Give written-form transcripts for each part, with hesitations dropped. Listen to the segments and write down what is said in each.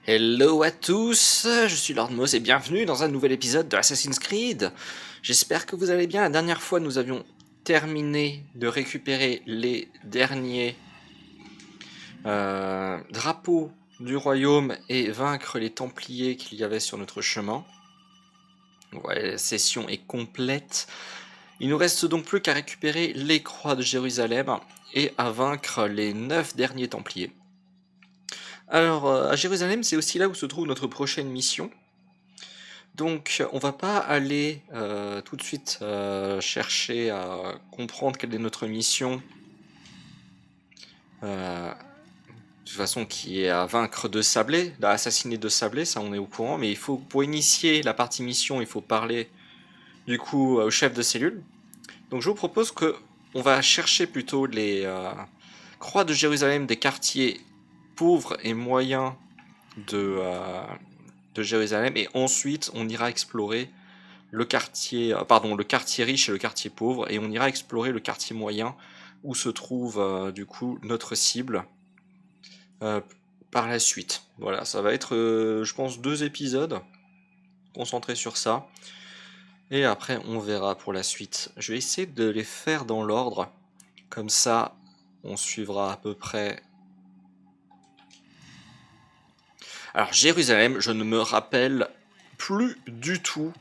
Hello à tous, je suis Lord Moss et bienvenue dans un nouvel épisode de Assassin's Creed. J'espère que vous allez bien. La dernière fois, nous avions terminé de récupérer les derniers drapeaux du royaume et vaincre les Templiers qu'il y avait sur notre chemin. Voilà, la session est complète. Il nous reste donc plus qu'à récupérer les croix de Jérusalem et à vaincre les 9 derniers Templiers. Alors, à Jérusalem, c'est aussi là où se trouve notre prochaine mission. Donc, on va pas aller tout de suite chercher à comprendre quelle est notre mission, de toute façon, qui est à vaincre de Sablé, à assassiner de Sablé, ça on est au courant, mais il faut, pour initier la partie mission, il faut parler du coup au chef de cellule. Donc, je vous propose que on va chercher plutôt les croix de Jérusalem des quartiers pauvres et moyens de, euh, de Jérusalem, et ensuite on ira explorer le quartier riche et le quartier pauvre, et on ira explorer le quartier moyen où se trouve du coup notre cible euh, par la suite. Voilà, ça va être, je pense, 2 épisodes concentrés sur ça, et après on verra pour la suite. Je vais essayer de les faire dans l'ordre, comme ça on suivra à peu près. Alors Jérusalem, je ne me rappelle plus du tout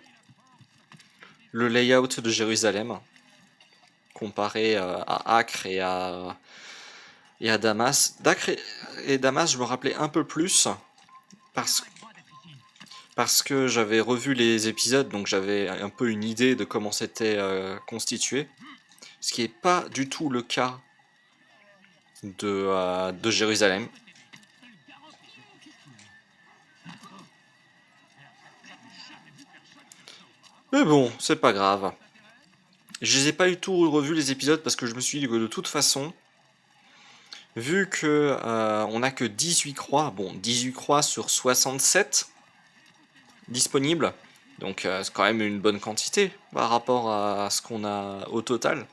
le layout de Jérusalem comparé à Acre et à Damas. D'acre et Damas, je me rappelais un peu plus parce, parce que j'avais revu les épisodes, donc j'avais un peu une idée de comment c'était constitué. Ce qui n'est pas du tout le cas de Jérusalem. Mais bon, c'est pas grave. Je les ai pas du tout revu les épisodes parce que je me suis dit que de toute façon, vu que on a que 18 croix, bon, 18 croix sur 67 disponibles, donc c'est quand même une bonne quantité par rapport à ce qu'on a au total.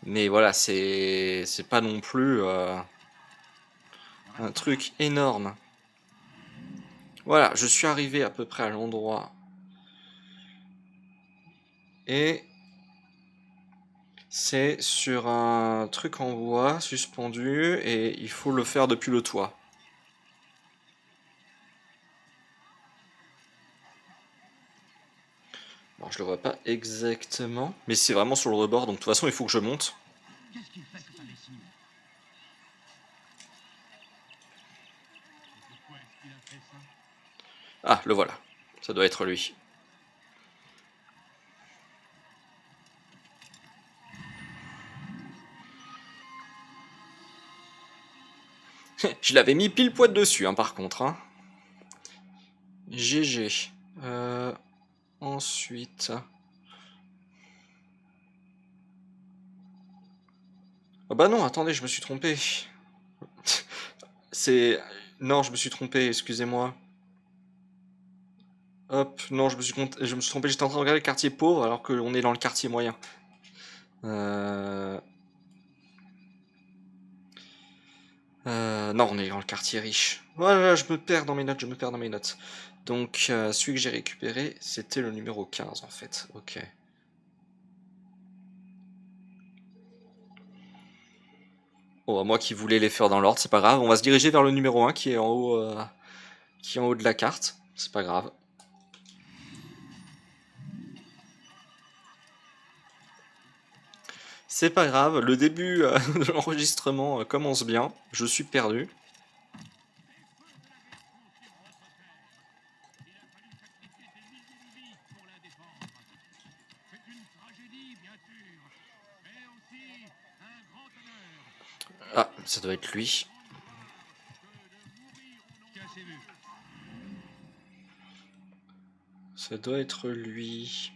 Mais voilà, c'est pas non plus un truc énorme. Voilà, je suis arrivé à peu près à l'endroit. Et c'est sur un truc en bois suspendu et il faut le faire depuis le toit. Alors je le vois pas exactement, mais c'est vraiment sur le rebord, donc de toute façon il faut que je monte. Ah, le voilà. Ça doit être lui. Je l'avais mis pile poil dessus, hein, par contre. Hein. GG. Ensuite. Ah bah non, attendez, je me suis trompé. C'est... Non, je me suis trompé, excusez-moi. Hop, non, je me suis trompé, j'étais en train de regarder le quartier pauvre alors qu'on est dans le quartier moyen. Euh... Non, on est dans le quartier riche. Voilà, je me perds dans mes notes, je me perds dans mes notes. Donc, celui que j'ai récupéré, c'était le numéro 15 en fait. Ok. Bon, bah, moi qui voulais les faire dans l'ordre, c'est pas grave. On va se diriger vers le numéro 1 qui est en haut, qui est en haut de la carte. C'est pas grave. C'est pas grave, le début de l'enregistrement commence bien. Je suis perdu. Ah, ça doit être lui. Ça doit être lui.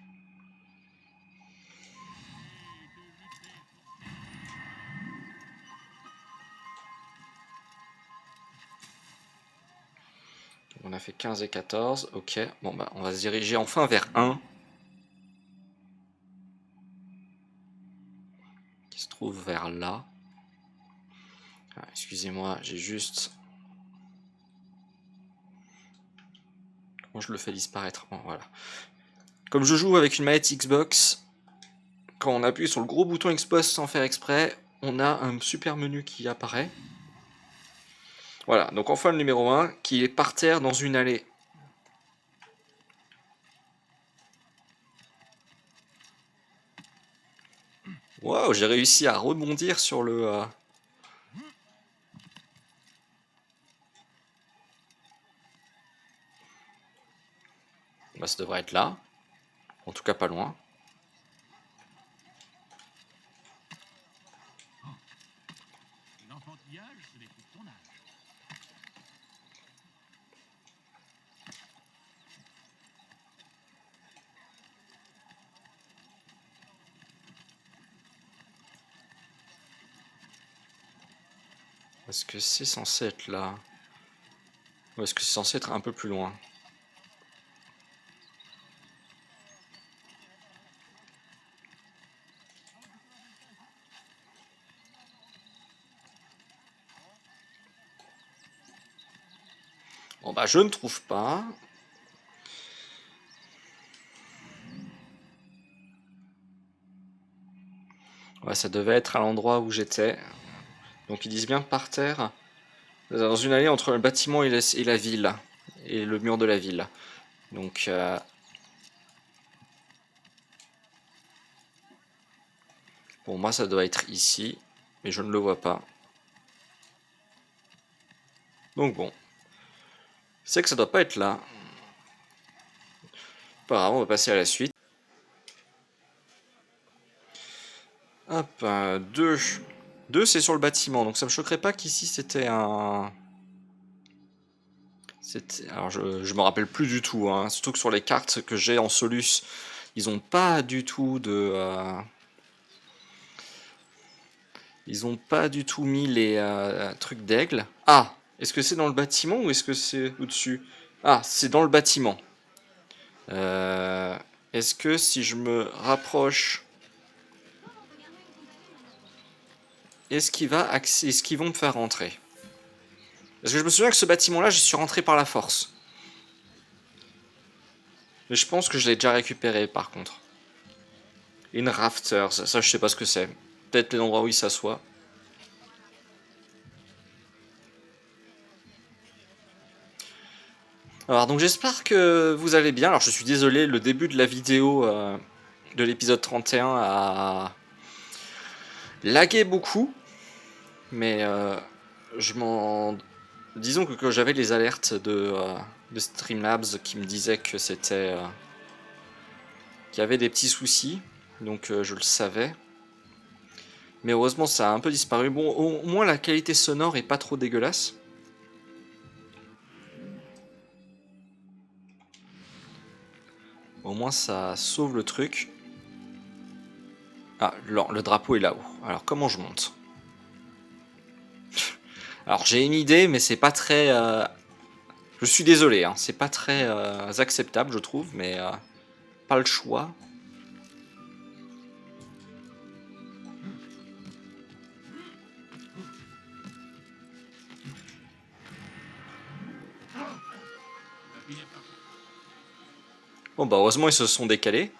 On a fait 15 et 14. Ok. Bon, bah, on va se diriger enfin vers 1. Qui se trouve vers là. Ah, excusez-moi, j'ai juste Bon, je le fais disparaître. Bon, voilà. Comme je joue avec une manette Xbox, quand on appuie sur le gros bouton Xbox sans faire exprès, on a un super menu qui apparaît. Voilà, donc enfin le numéro 1 qui est par terre dans une allée. Waouh, j'ai réussi à rebondir sur le... Bah, ça devrait être là. En tout cas pas loin. Est-ce que c'est censé être là? Ou est-ce que c'est censé être un peu plus loin? Bon bah je ne trouve pas. Ouais, ça devait être à l'endroit où j'étais. Donc ils disent bien par terre. Dans une allée entre le bâtiment et la ville. Et le mur de la ville. Donc... Pour moi ça doit être ici. Mais je ne le vois pas. Donc bon. C'est que ça doit pas être là. Pas grave, on va passer à la suite. Hop, 2. 2 c'est sur le bâtiment. Donc ça me choquerait pas qu'ici c'était un... Alors je me rappelle plus du tout, hein. Surtout que sur les cartes que j'ai en Solus, ils ont pas du tout de... Ils ont pas du tout mis les trucs d'aigle. Ah, est-ce que c'est dans le bâtiment ou est-ce que c'est au-dessus? Ah, c'est dans le bâtiment. Est-ce que si je me rapproche... Est-ce qu'ils vont me faire rentrer? Parce que je me souviens que ce bâtiment-là, j'y suis rentré par la force. Mais je pense que je l'ai déjà récupéré par contre. Une rafter, ça je sais pas ce que c'est. Peut-être l'endroit où il s'assoit. Alors donc j'espère que vous allez bien. Alors je suis désolé, le début de la vidéo de l'épisode 31 a lagué beaucoup. Mais je m'en... Disons que j'avais les alertes de Streamlabs qui me disaient que c'était... qu'il y avait des petits soucis. Donc je le savais. Mais heureusement ça a un peu disparu. Bon, au moins la qualité sonore est pas trop dégueulasse. Au moins ça sauve le truc. Ah, le drapeau est là-haut. Alors comment je monte? Alors j'ai une idée, mais c'est pas très... Je suis désolé, hein, c'est pas très acceptable je trouve, mais pas le choix. Bon bah heureusement ils se sont décalés.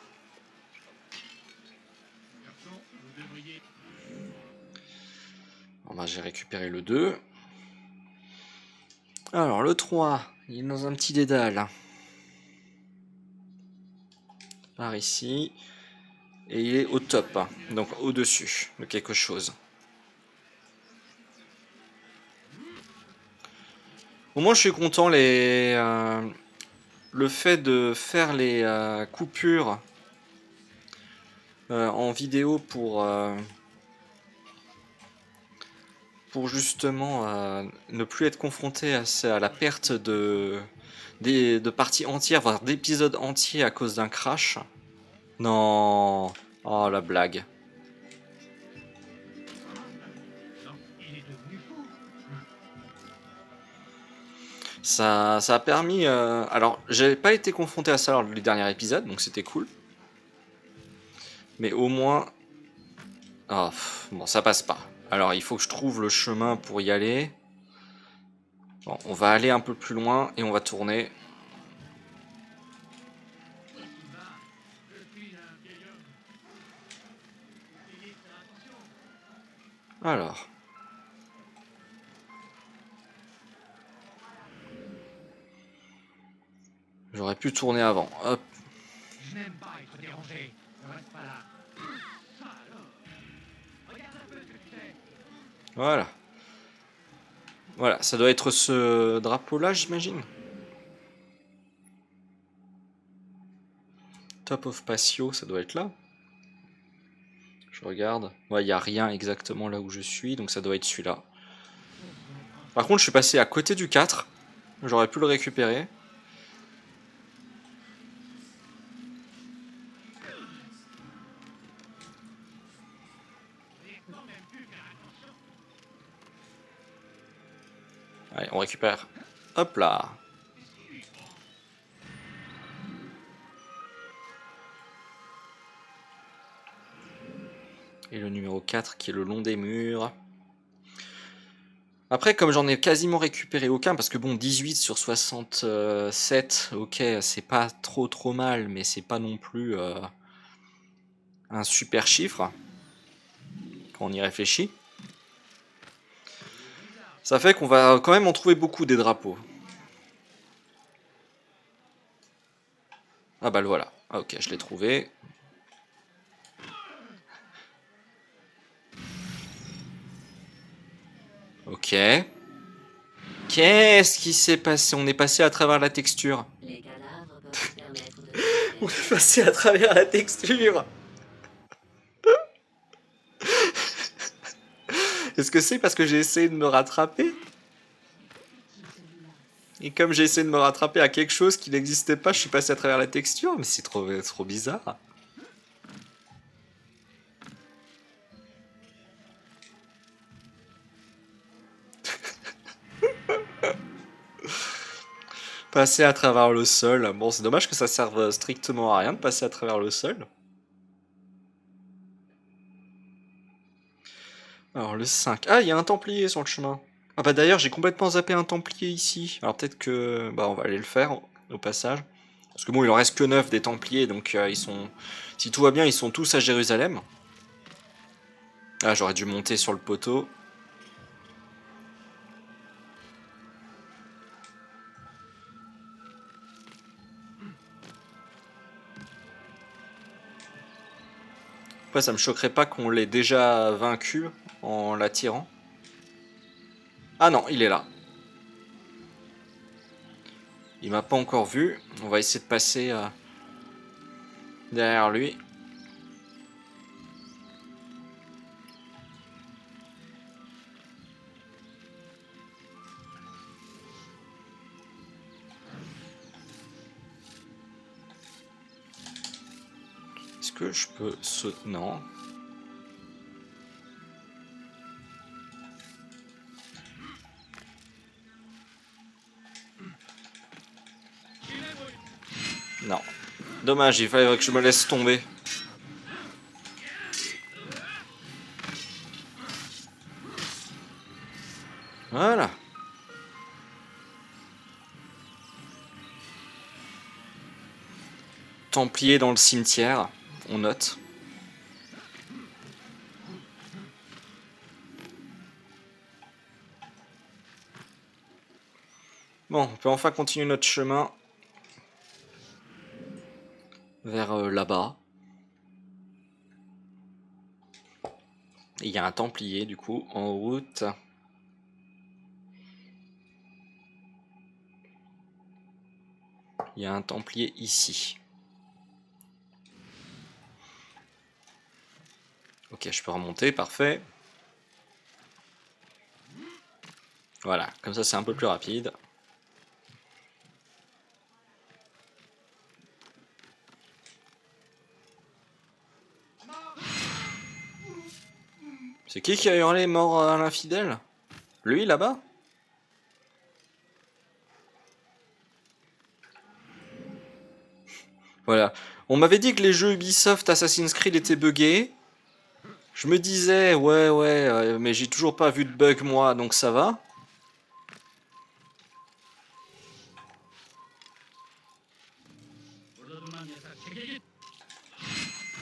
Bon bah j'ai récupéré le 2. Alors le 3, il est dans un petit dédale. Par ici. Et il est au top, donc au-dessus de quelque chose. Au moins je suis content, le fait de faire les coupures en vidéo pour justement ne plus être confronté à la perte de parties entières, voire d'épisodes entiers à cause d'un crash. Non. Oh la blague. Ça a permis... Alors, j'avais pas été confronté à ça lors du dernier épisode, donc c'était cool. Mais au moins... Oh, bon, ça passe pas. Alors, il faut que je trouve le chemin pour y aller. Bon, on va aller un peu plus loin et on va tourner. Alors. J'aurais pu tourner avant. Hop. Je n'aime pas être dérangé. Ne reste pas là. Ça alors. Regarde un peu ce que tu fais. Voilà. Voilà, ça doit être ce drapeau-là, j'imagine. Top of Patio, ça doit être là. Je regarde. Ouais, il n'y a rien exactement là où je suis, donc ça doit être celui-là. Par contre, je suis passé à côté du 4. J'aurais pu le récupérer. Allez, on récupère. Hop là. Et le numéro 4 qui est le long des murs. Après, comme j'en ai quasiment récupéré aucun, parce que bon, 18 sur 67, ok, c'est pas trop mal, mais c'est pas non plus un super chiffre, quand on y réfléchit. Ça fait qu'on va quand même en trouver beaucoup des drapeaux. Ah bah le voilà. Ah ok, je l'ai trouvé. Ok. Qu'est-ce qui s'est passé? On est passé à travers la texture. Les cadavres peuvent permettre de On est passé à travers la texture. Est-ce que c'est parce que j'ai essayé de me rattraper? Et comme j'ai essayé de me rattraper à quelque chose qui n'existait pas, je suis passé à travers la texture. Mais c'est trop bizarre. Passer à travers le sol. Bon, c'est dommage que ça serve strictement à rien de passer à travers le sol. Alors le 5. Ah, il y a un templier sur le chemin. Ah bah d'ailleurs, j'ai complètement zappé un templier ici. Alors peut-être que... Bah on va aller le faire au passage. Parce que bon, il en reste que 9 des templiers, donc ils sont... Si tout va bien, ils sont tous à Jérusalem. Ah, j'aurais dû monter sur le poteau. Après, ça me choquerait pas qu'on l'ait déjà vaincu en l'attirant. Ah non, il est là. Il m'a pas encore vu. On va essayer de passer derrière lui. Est-ce que je peux sauter? Non. Non. Dommage, il fallait que je me laisse tomber. Voilà. Templier dans le cimetière, on note. Bon, on peut enfin continuer notre chemin vers là-bas. Il y a un templier du coup en route. Il y a un templier ici. Ok, je peux remonter, parfait. Voilà, comme ça c'est un peu plus rapide. C'est qui a hurlé mort à l'infidèle? Lui là-bas? Voilà. On m'avait dit que les jeux Ubisoft Assassin's Creed étaient buggés. Je me disais, ouais, mais j'ai toujours pas vu de bug moi, donc ça va.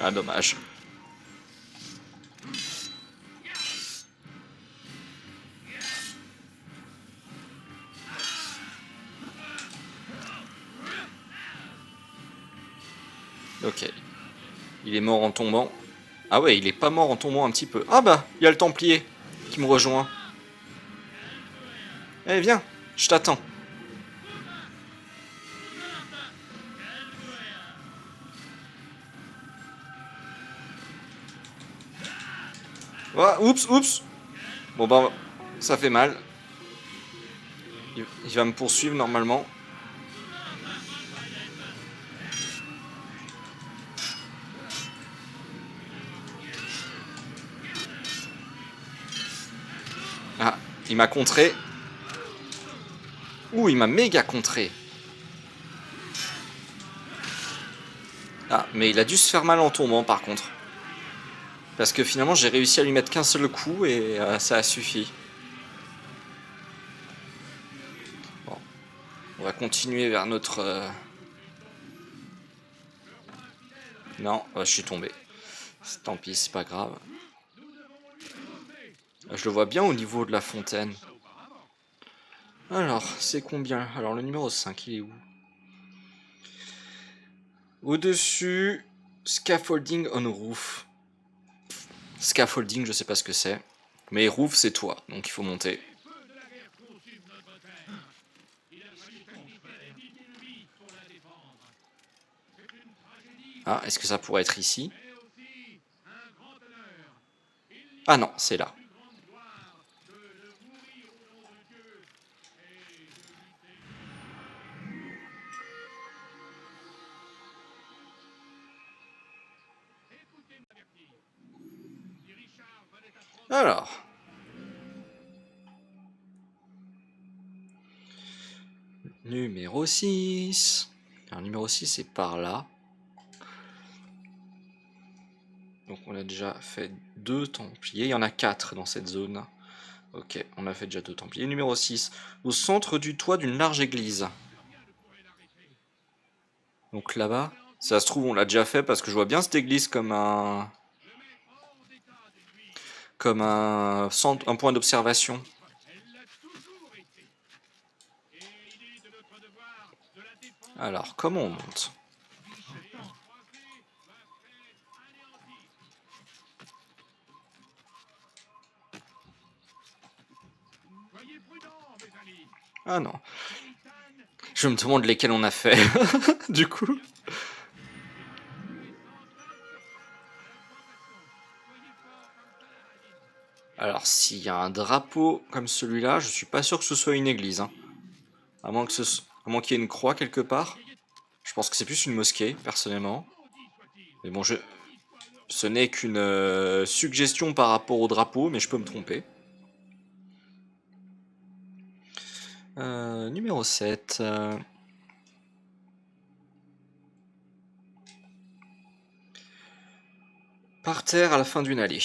Ah, dommage. Ok. Il est mort en tombant. Ah ouais, il est pas mort en tombant un petit peu. Ah bah, il y a le Templier qui me rejoint. Eh viens, je t'attends. Ah, oups, oups. Bon bah, ça fait mal. Il va me poursuivre normalement. Ah, il m'a contré. Ouh, il m'a méga contré. Ah, mais il a dû se faire mal en tombant par contre. Parce que finalement, j'ai réussi à lui mettre qu'un seul coup et ça a suffi. Bon, on va continuer vers notre... Non, je suis tombé. Tant pis, c'est pas grave. Je le vois bien au niveau de la fontaine. Alors, c'est combien? Alors, le numéro 5, il est où? Au-dessus, scaffolding on roof. Scaffolding, je sais pas ce que c'est. Mais roof, c'est toi, donc il faut monter. Ah, est-ce que ça pourrait être ici? Ah non, c'est là. Alors. Numéro 6. Alors, numéro 6, c'est par là. Donc on a déjà fait 2 templiers. Il y en a 4 dans cette zone. Ok, on a fait déjà 2 templiers. Numéro 6. Au centre du toit d'une large église. Donc là-bas. Ça se trouve, on l'a déjà fait parce que je vois bien cette église comme un... Comme un centre, un point d'observation. Alors, comment on monte? Ah non. Je me demande lesquels on a fait. Du coup. Alors, s'il y a un drapeau comme celui-là, je suis pas sûr que ce soit une église. Hein. À moins qu'il y ait une croix quelque part. Je pense que c'est plus une mosquée, personnellement. Mais bon, ce n'est qu'une suggestion par rapport au drapeau, mais je peux me tromper. Numéro 7. Par terre à la fin d'une allée.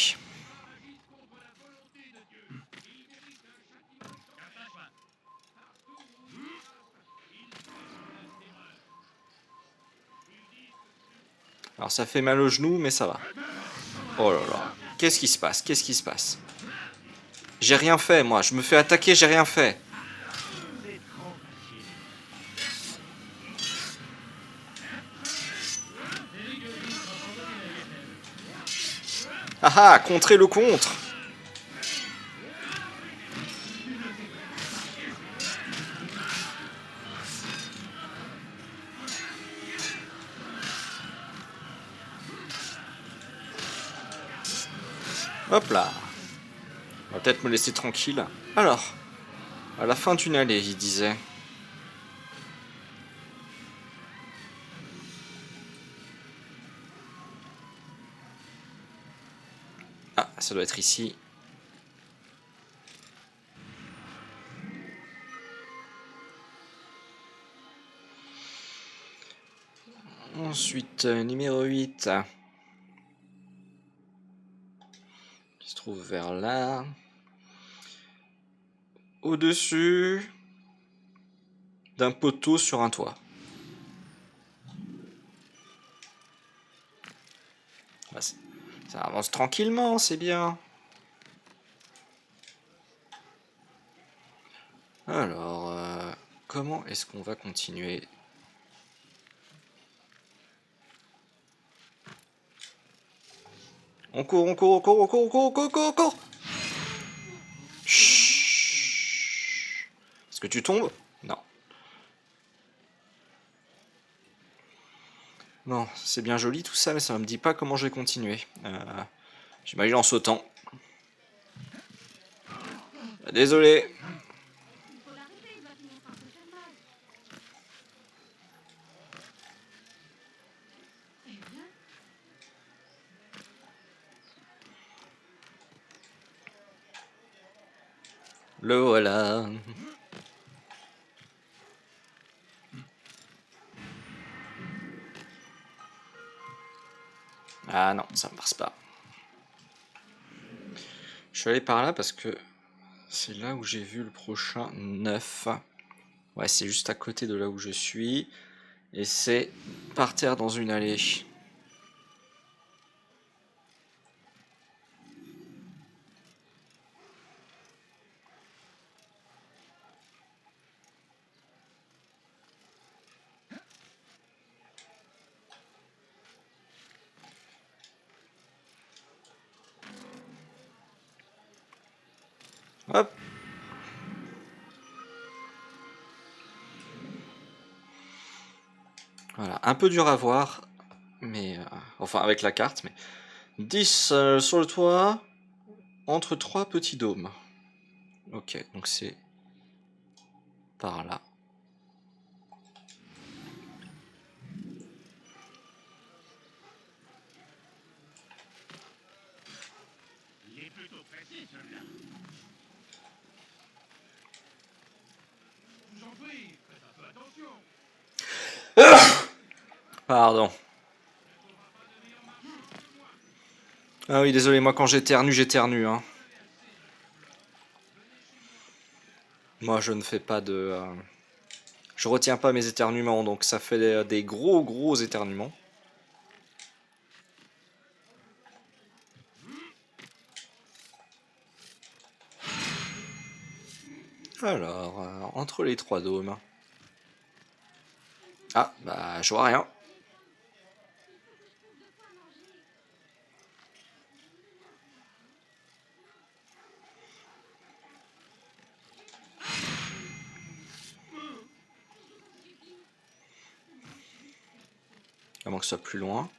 Alors ça fait mal au genou, mais ça va. Oh là là. Qu'est-ce qui se passe? Qu'est-ce qui se passe? J'ai rien fait, moi. Je me fais attaquer, j'ai rien fait. Ah ah, contrer le contre. Hop là. On va peut-être me laisser tranquille. Alors, à la fin d'une allée, il disait. Ah, ça doit être ici. Ensuite, numéro 8. Qui se trouve vers là. Au-dessus d'un poteau sur un toit. Bah, ça avance tranquillement, c'est bien. Alors, comment est-ce qu'on va continuer? On court, on court, on court, on court, on court, on court, on court, on court. Chut. Est-ce que tu tombes? Non. Non, c'est bien joli tout ça, mais ça me dit pas comment je vais continuer. J'imagine en sautant. Désolé. Le voilà. Ah non, ça ne passe pas. Je suis allé par là parce que c'est là où j'ai vu le prochain 9. Ouais, c'est juste à côté de là où je suis. Et c'est par terre dans une allée. Hop. Voilà, un peu dur à voir, mais enfin avec la carte, mais 10 sur le toit, entre 3 petits dômes. Ok, donc c'est par là. Il est plutôt précis, celui-là. Je vous en prie, faites un peu attention. Pardon. Ah oui, désolé, moi quand j'éternue, hein. Moi je ne fais pas de... je retiens pas mes éternuements, donc ça fait des gros éternuements. Alors, entre les 3 dômes. Ah, bah je vois rien. À moins que ce soit plus loin.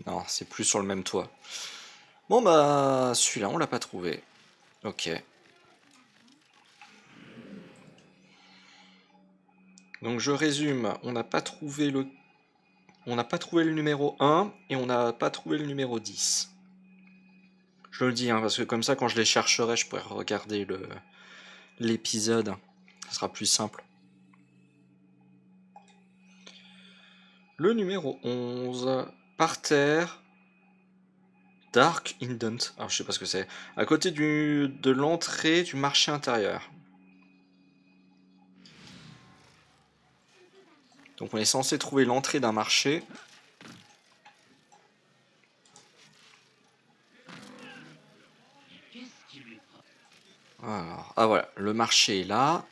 Non, c'est plus sur le même toit. Bon bah, celui-là, on l'a pas trouvé. Ok. Donc je résume, on n'a pas trouvé le numéro 1 et on n'a pas trouvé le numéro 10. Je le dis, hein, parce que comme ça, quand je les chercherai, je pourrai regarder l'épisode. Ce sera plus simple. Le numéro 11, par terre, Dark Indent. Alors je sais pas ce que c'est. À côté de l'entrée du marché intérieur. Donc on est censé trouver l'entrée d'un marché. Alors, ah voilà, le marché est là.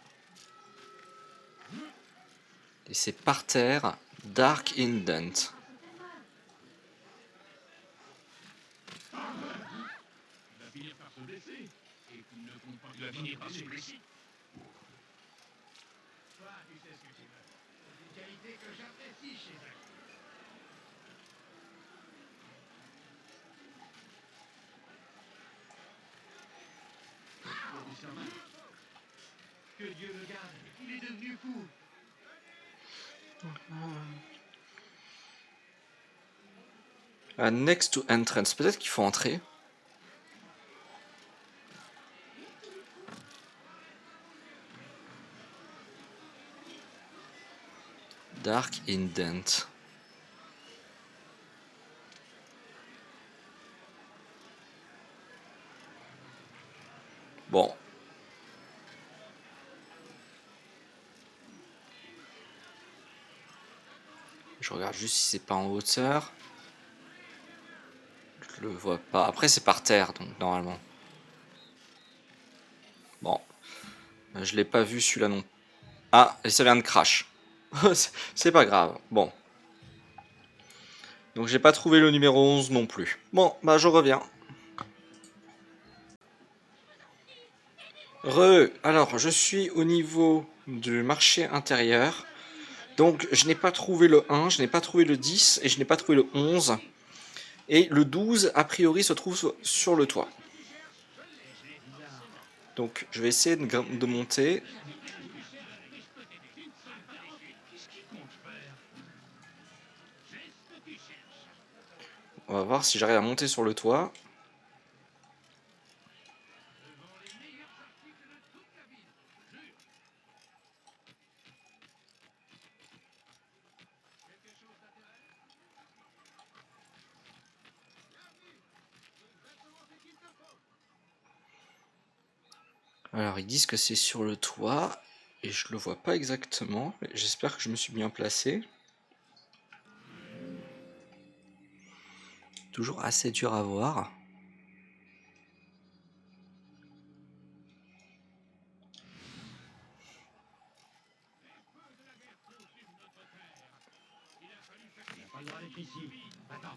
Et c'est par terre, Dark Indent. Il va finir par se blesser. Et tu ne comptes pas qu'il va finir par se blesser. Toi, tu sais ce que tu veux. C'est une qualité que j'apprécie chez eux. Que Dieu le garde, il est devenu fou. Next to entrance, peut-être qu'il faut entrer. Dark Indent. Bon. Je regarde juste si c'est pas en hauteur. Je le vois pas. Après c'est par terre, donc normalement. Bon. Je l'ai pas vu celui-là non. Ah, et ça vient de crash. C'est pas grave. Bon. Donc j'ai pas trouvé le numéro 11 non plus. Bon, bah je reviens. Alors je suis au niveau du marché intérieur. Donc je n'ai pas trouvé le 1, je n'ai pas trouvé le 10 et je n'ai pas trouvé le 11. Et le 12, a priori, se trouve sur le toit. Donc je vais essayer de monter. On va voir si j'arrive à monter sur le toit. Alors ils disent que c'est sur le toit et je le vois pas exactement. J'espère que je me suis bien placé. Toujours assez dur à voir. Pas le droit d'être ici. Attends.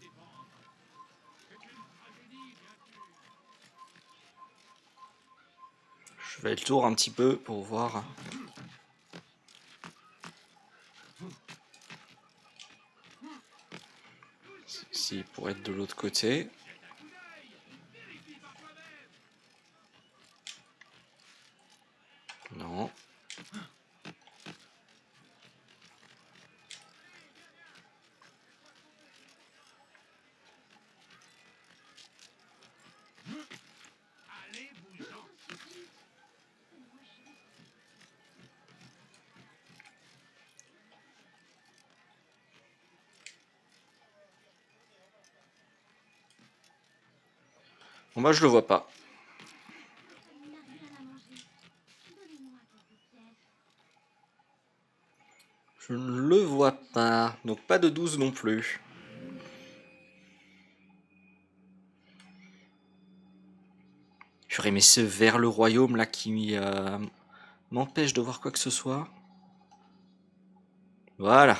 Je fais le tour un petit peu pour voir. S'il pourrait être de l'autre côté. Non. Bon bah je le vois pas. Je ne le vois pas. Donc pas de 12 non plus. J'aurais aimé ce vers le royaume là qui m'empêche de voir quoi que ce soit. Voilà.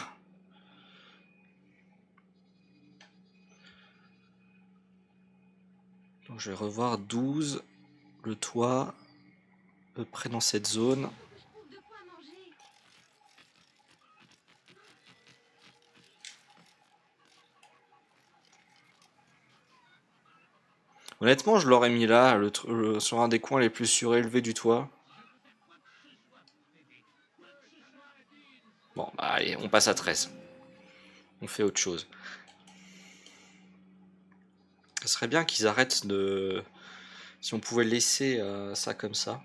Donc je vais revoir 12, le toit, à peu près dans cette zone. Honnêtement, je l'aurais mis là, sur un des coins les plus surélevés du toit. Bon, bah allez, on passe à 13. On fait autre chose. Ce serait bien qu'ils arrêtent de... Si on pouvait laisser ça comme ça.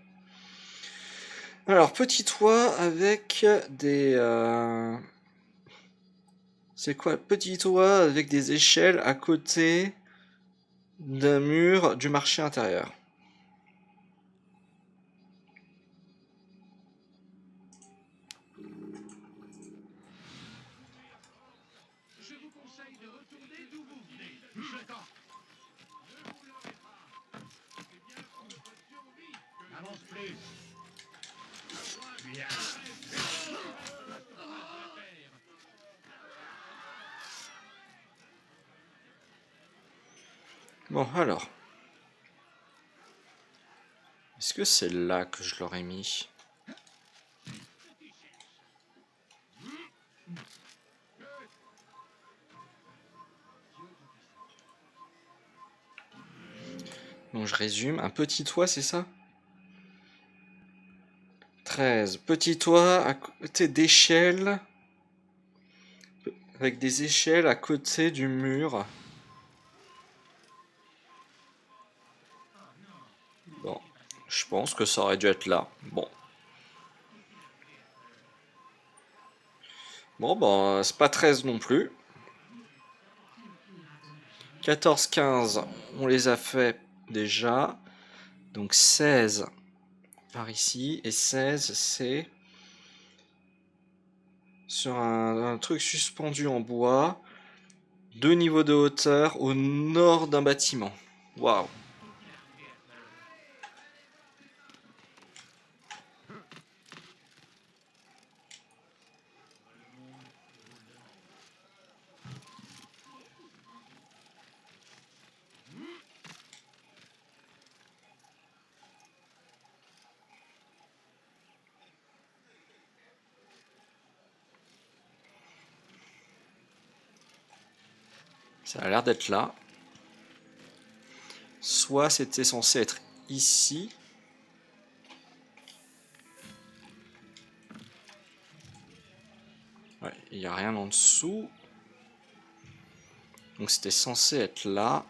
Alors, petit toit avec des... C'est quoi? Petit toit avec des échelles à côté d'un mur du marché intérieur. Je vous conseille de retourner d'où vous venez. Je t'en. N'avance plus. Bien. Bon, alors. Est-ce que c'est là que je l'aurais mis? Donc je résume. Un petit toit, c'est ça? 13. Petit toit à côté d'échelles. Avec des échelles à côté du mur. Bon. Je pense que ça aurait dû être là. Bon. Bon, ben, c'est pas 13 non plus. 14, 15, on les a fait déjà. Donc 16 par ici. Et 16, c'est sur un truc suspendu en bois. 2 niveaux de hauteur au nord d'un bâtiment. Waouh. Ça a l'air d'être là. Soit c'était censé être ici. Ouais, il n'y a rien en dessous. Donc c'était censé être là.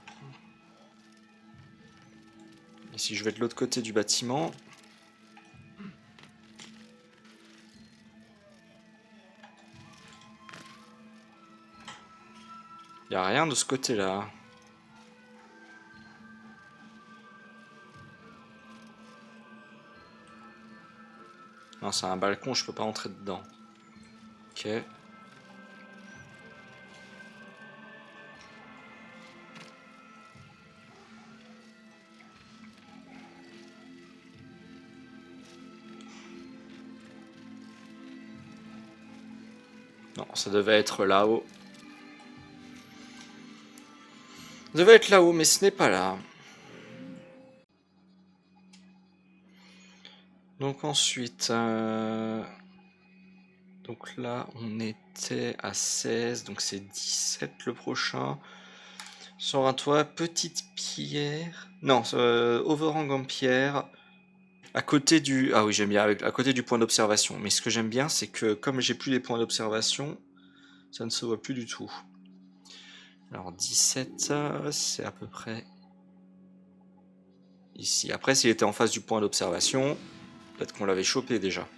Et si je vais de l'autre côté du bâtiment... Il n'y a rien de ce côté-là. Non, c'est un balcon, je peux pas entrer dedans. Ok. Non, ça devait être là-haut. Ça devait être là-haut, mais ce n'est pas là. Donc ensuite... Donc là, on était à 16, donc c'est 17 le prochain. Sur un toit, petite pierre... Non, overhang en pierre. À côté du... Ah oui, j'aime bien, à côté du point d'observation. Mais ce que j'aime bien, c'est que comme j'ai plus les points d'observation, ça ne se voit plus du tout. Alors 17, c'est à peu près ici. Après, s'il était en face du point d'observation, peut-être qu'on l'avait chopé déjà.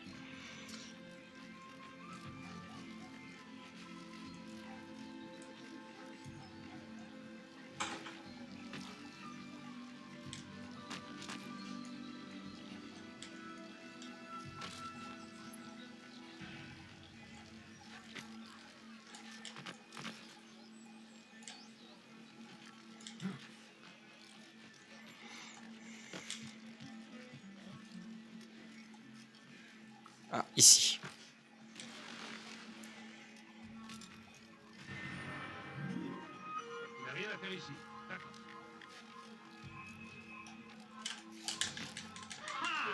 Ah, ici. Il n'y a rien à faire ici. D'accord. Ah,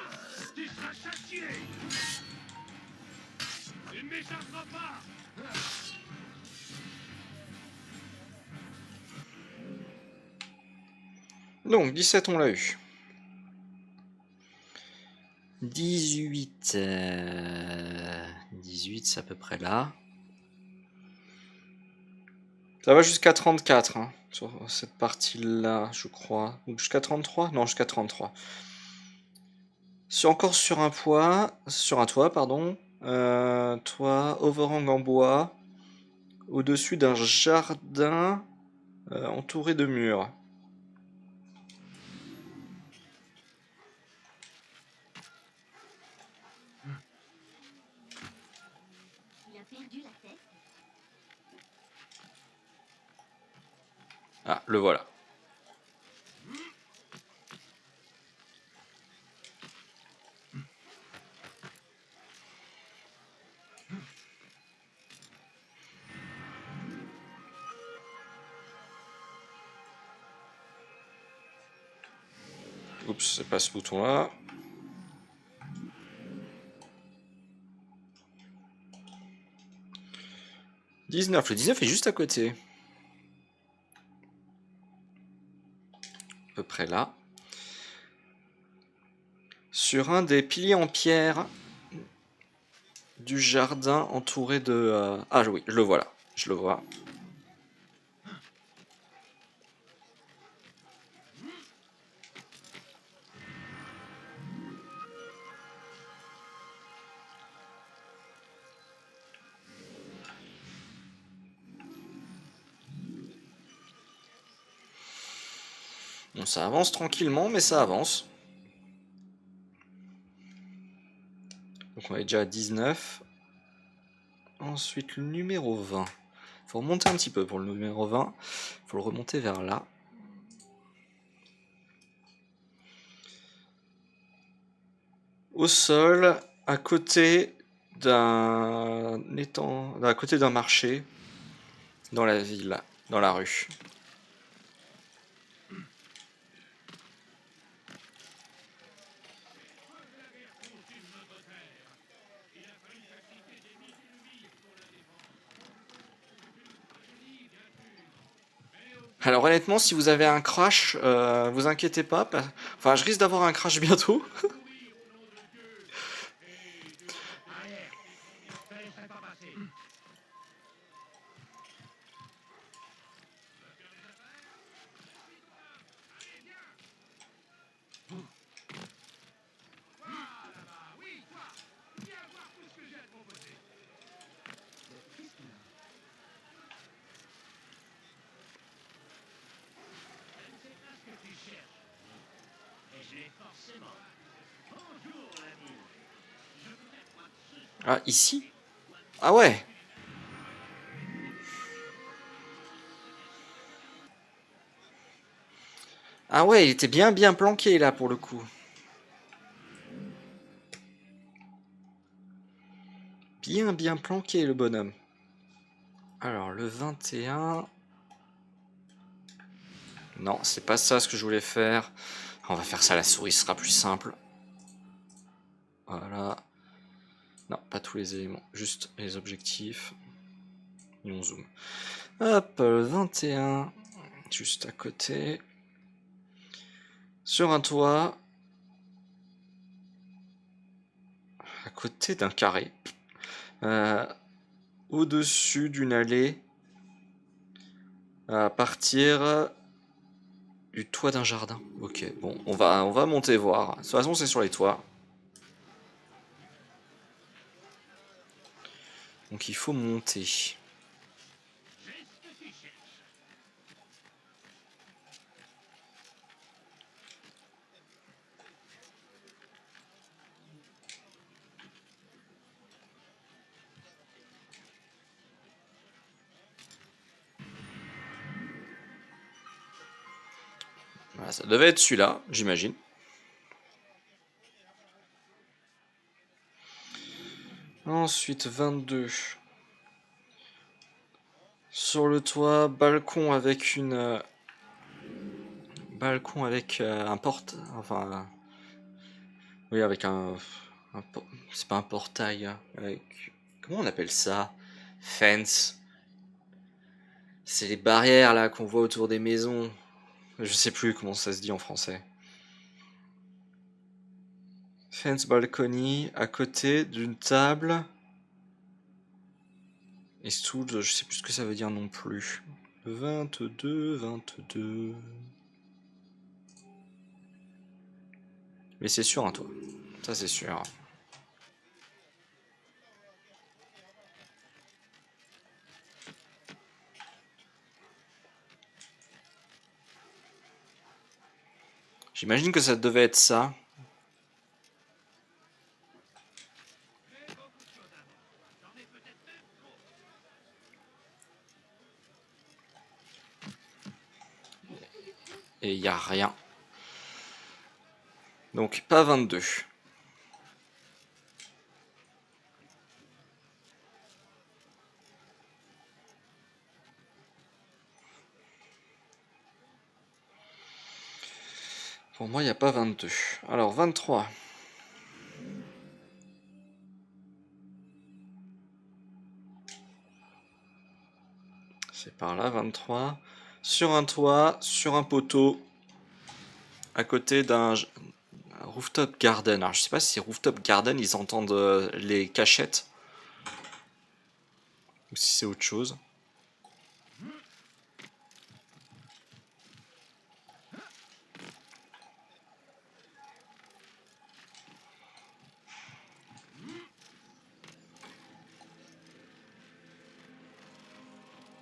tu seras châtié. Tu ne m'échapperas pas. Donc 17, on l'a eu. 18, 18, c'est à peu près là. Ça va jusqu'à 34, hein, sur cette partie-là, je crois. Ou jusqu'à 33? Non, jusqu'à 33. Encore sur un toit, pardon. Toit, overhang en bois. Au-dessus d'un jardin entouré de murs. Il a perdu la tête. Ah, le voilà. Oups, c'est pas ce bouton-là. Le 19 est juste à côté. À peu près là. Sur un des piliers en pierre du jardin entouré de... Ah oui, je le vois là. Je le vois. Bon, ça avance tranquillement, mais ça avance. Donc on est déjà à 19. Ensuite, le numéro 20. Il faut remonter un petit peu pour le numéro 20. Il faut le remonter vers là. Au sol, à côté d'un étang, à côté d'un marché, dans la ville, dans la rue. Alors honnêtement, si vous avez un crash, vous inquiétez pas. Enfin, je risque d'avoir un crash bientôt. Arrière. Je te laisserai pas passer. Oui, toi. Viens voir tout ce que j'ai à te proposer. Je ne sais pas ce que tu cherches. Et je l'ai forcément. Bonjour, l'ami. Je voudrais quoi que ce soit. Ah, ici? Ah ouais. Ah ouais, il était bien planqué là pour le coup. Bien planqué le bonhomme. Alors le 21... Non, c'est pas ça ce que je voulais faire. On va faire ça à la souris, ce sera plus simple. Voilà. Non, pas tous les éléments, juste les objectifs. Et on zoome. Hop, le 21, juste à côté. Sur un toit. À côté d'un carré. Au-dessus d'une allée. À partir du toit d'un jardin. Ok, bon, on va monter voir. De toute façon, c'est sur les toits. Donc il faut monter. Voilà, ça devait être celui-là, j'imagine. Ensuite, 22. Sur le toit, balcon avec une... balcon avec un porte... Enfin... oui, avec c'est pas un portail. Avec... Comment on appelle ça? Fence. C'est les barrières là qu'on voit autour des maisons. Je sais plus comment ça se dit en français. Fence balcony à côté d'une table. Et stool, je sais plus ce que ça veut dire non plus. 22. Mais c'est sûr, hein, toi. Ça, c'est sûr. J'imagine que ça devait être ça. Et il n'y a rien. Donc, pas 22. Pour moi, il n'y a pas 22. Alors, 23. C'est par là, 23. Sur un toit, sur un poteau, à côté d'un rooftop garden. Alors, je sais pas si c'est rooftop garden, ils entendent les cachettes. Ou si c'est autre chose.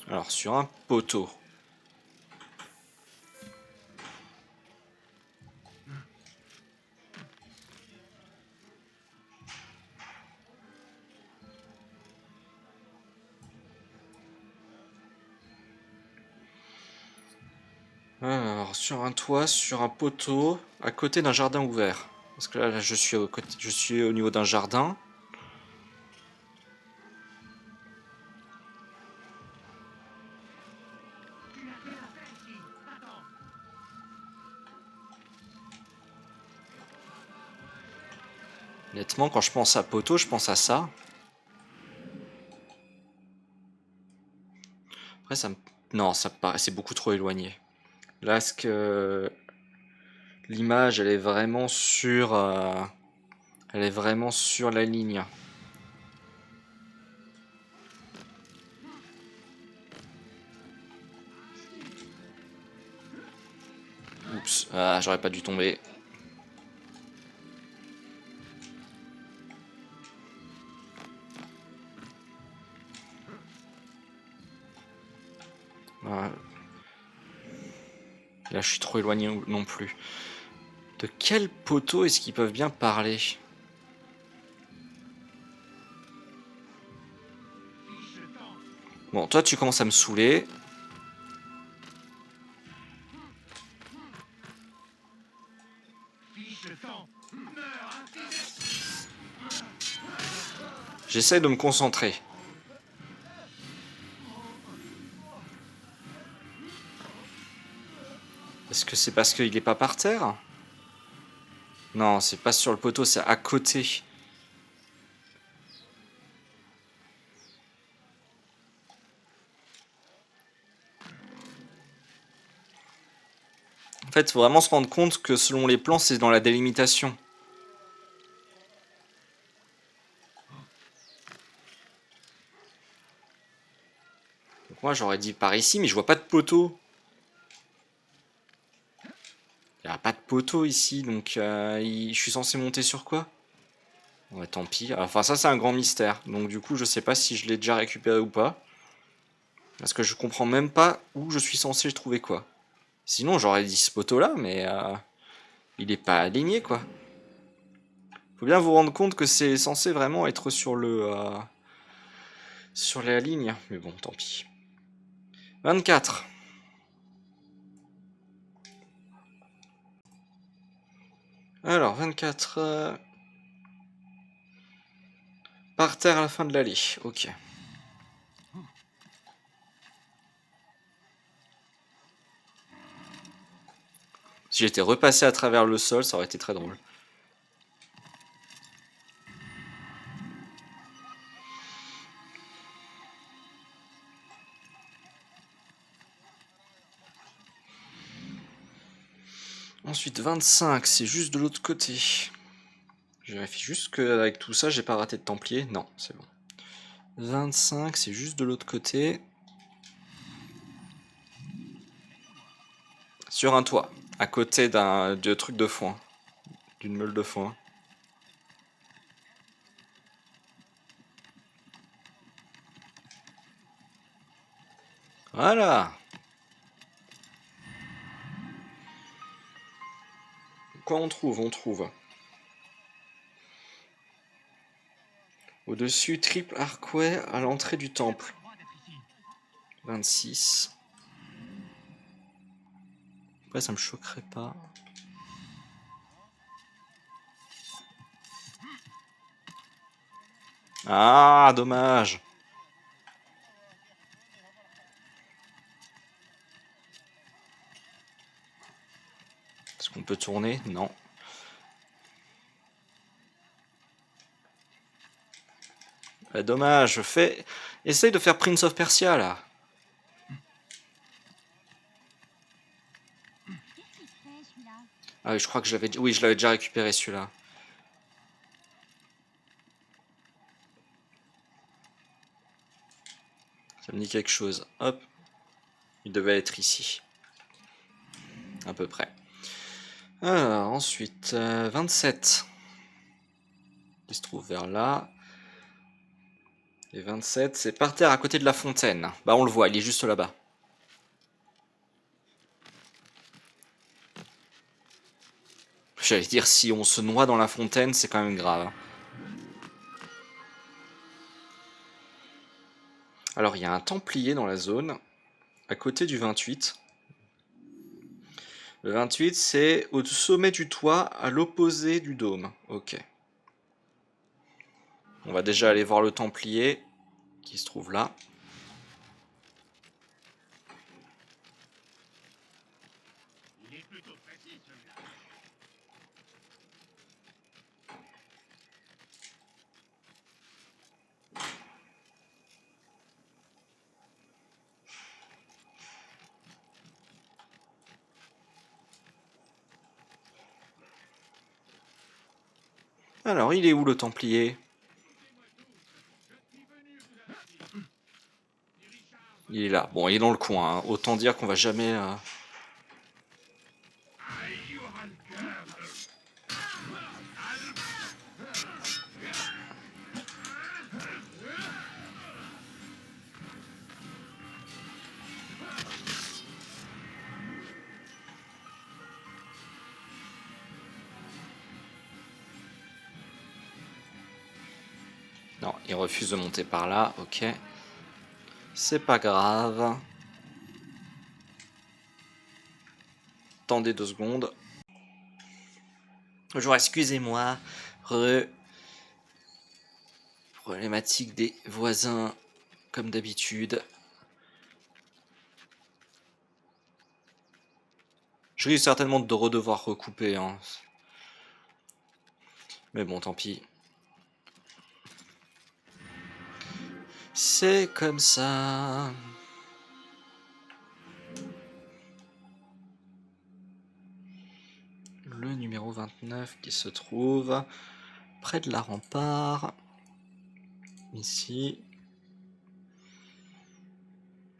Alors, sur un poteau. Alors, sur un toit, sur un poteau, à côté d'un jardin ouvert. Parce que là, je suis au niveau d'un jardin. Tu n'as rien à faire ici. Attends. Honnêtement, quand je pense à poteau, je pense à ça. Après, ça Non, ça paraît, c'est beaucoup trop éloigné. Là, ce que l'image, elle est vraiment sur, elle est vraiment sur la ligne. Oups, ah, j'aurais pas dû tomber. Ah. Là, je suis trop éloigné non plus. De quel poteau est-ce qu'ils peuvent bien parler? Bon, toi, tu commences à me saouler. J'essaie de me concentrer. Est-ce que c'est parce qu'il est pas par terre? Non, c'est pas sur le poteau, c'est à côté. En fait, faut vraiment se rendre compte que selon les plans, c'est dans la délimitation. Donc moi, j'aurais dit par ici, mais je vois pas de poteau. Il n'y a pas de poteau ici, donc je suis censé monter sur quoi? Ouais, tant pis. Enfin, ça, c'est un grand mystère. Donc, du coup, je sais pas si je l'ai déjà récupéré ou pas. Parce que je comprends même pas où je suis censé trouver quoi. Sinon, j'aurais dit ce poteau-là, mais il est pas aligné, quoi. Faut bien vous rendre compte que c'est censé vraiment être sur le... sur la ligne. Mais bon, tant pis. 24. Alors, 24... par terre à la fin de l'allée. Ok. Si j'étais repassé à travers le sol, ça aurait été très drôle. Ensuite, 25, c'est juste de l'autre côté. Je vérifie juste qu'avec tout ça, j'ai pas raté de templier. Non, c'est bon. 25, c'est juste de l'autre côté. Sur un toit, à côté d'un truc de foin. D'une meule de foin. Voilà. Quoi on trouve? On trouve. Au-dessus, triple archway à l'entrée du temple. 26. Après, ça me choquerait pas. Ah, dommage. Est-ce qu'on peut tourner? Non. Bah, dommage, essaye de faire Prince of Persia, là. Qu'est-ce qu'il fait, celui-là? Ah oui, je crois que oui, je l'avais déjà récupéré, celui-là. Ça me dit quelque chose. Hop. Il devait être ici. À peu près. Alors, ensuite, 27. Il se trouve vers là. Et 27, c'est par terre à côté de la fontaine. Bah, on le voit, il est juste là-bas. J'allais dire, si on se noie dans la fontaine, c'est quand même grave. Alors, il y a un templier dans la zone, à côté du 28. Le 28, c'est au sommet du toit, à l'opposé du dôme. Ok. On va déjà aller voir le templier, qui se trouve là. Il est plutôt précis, celui-là. Alors, il est où le Templier? Il est là. Bon, il est dans le coin, hein. Autant dire qu'on va jamais... Non, il refuse de monter par là, ok. C'est pas grave. Attendez 2 secondes. Bonjour, excusez-moi. Problématique des voisins, comme d'habitude. Je risque certainement de redevoir recouper, hein. Mais bon, tant pis. C'est comme ça. Le numéro 29 qui se trouve près de la rempart. Ici.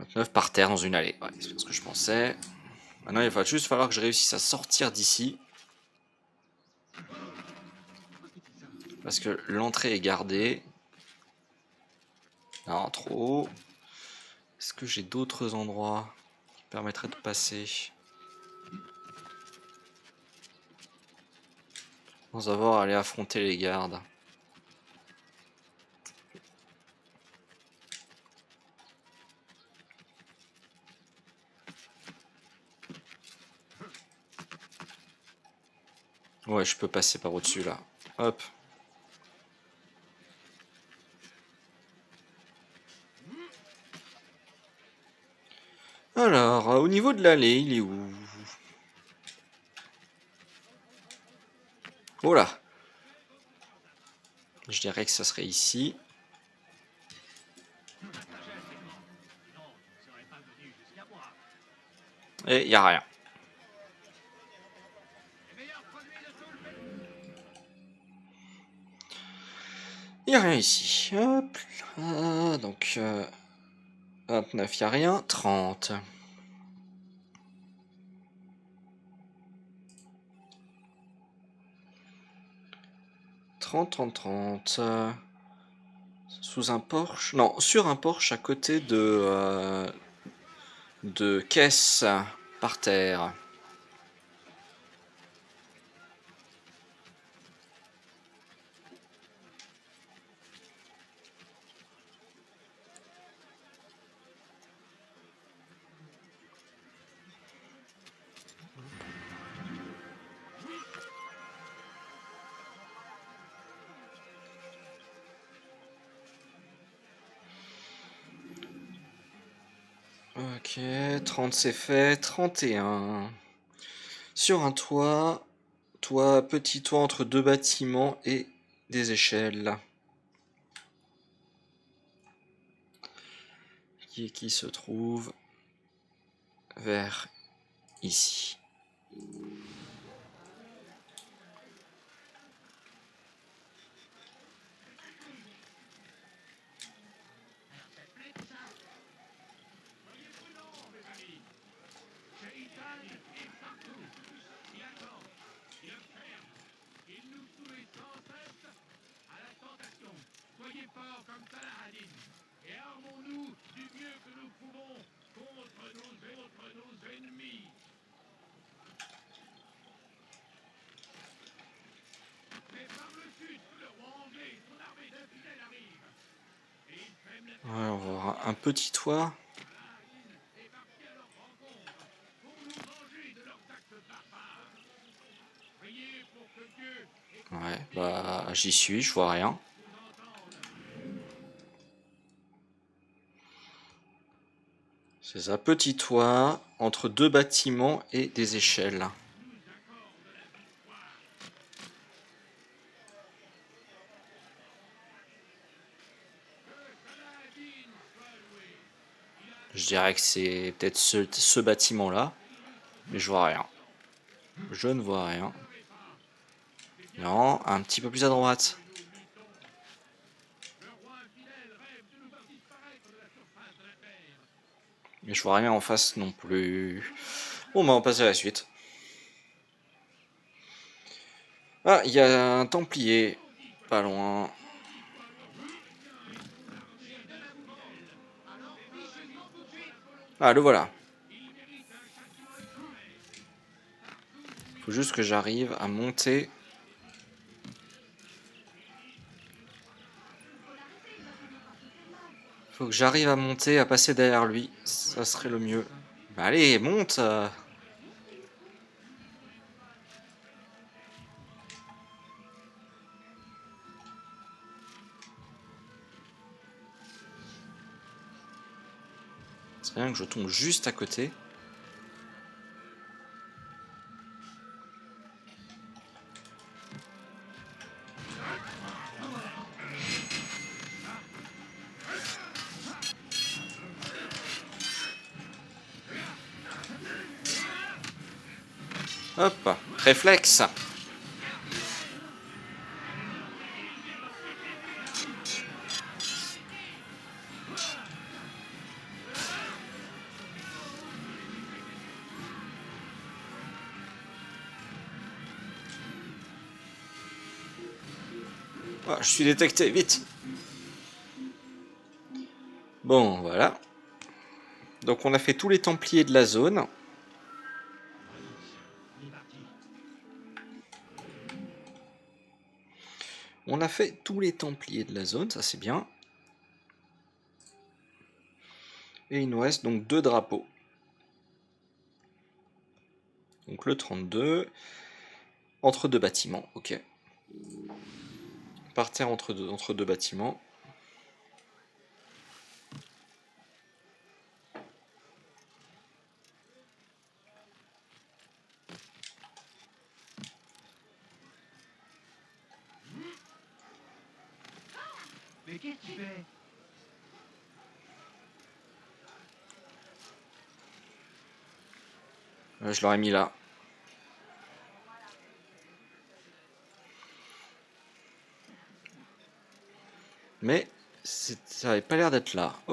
29 par terre dans une allée. Ouais, c'est ce que je pensais. Maintenant, il va juste falloir que je réussisse à sortir d'ici. Parce que l'entrée est gardée. Non, trop. Est-ce que j'ai d'autres endroits qui permettraient de passer sans avoir à aller affronter les gardes? Ouais, je peux passer par au-dessus là. Hop. Alors, au niveau de l'allée, il est où? Oh là! Je dirais que ça serait ici. Et il n'y a rien. Il n'y a rien ici. Hop. Donc, 29, il n'y a rien. 30. 30, 30, 30. Sous un porche? Non, sur un porche à côté de caisses par terre. Ok, 30 c'est fait. 31. Sur un toit. Petit toit entre 2 bâtiments et des échelles. Qui se trouve vers ici. Soyez forts comme Saladin, et armons-nous du mieux que nous pouvons contre nos ennemis. Mais par le sud, le roi anglais et son armée d'infidèles arrivent. Et ils prennent la Ouais, on va avoir un petit toit. est parti à leur rencontre pour nous venger de leurs actes barbares. Priez pour que Dieu Ouais, bah j'y suis, je vois rien. C'est ça, petit toit entre 2 bâtiments et des échelles. Je dirais que c'est peut-être ce bâtiment-là, mais je vois rien. Je ne vois rien. Non, un petit peu plus à droite. Mais je vois rien en face non plus. Bon, bah on passe à la suite. Ah, il y a un Templier. Pas loin. Ah, le voilà. Faut juste que j'arrive à monter. Faut que j'arrive à monter, à passer derrière lui. Ça serait le mieux. Bah allez, monte. C'est bien que je tombe juste à côté. Hop, réflexe. Ah, je suis détecté, vite. Bon, voilà. Donc on a fait tous les Templiers de la zone. On a fait tous les Templiers de la zone, ça c'est bien. Et il nous reste donc 2 drapeaux. Donc le 32. Entre 2 bâtiments, ok. Par terre entre deux bâtiments. Mais qu'est-ce que tu fais? Je l'aurais mis là. Mais ça avait pas l'air d'être là. Ok.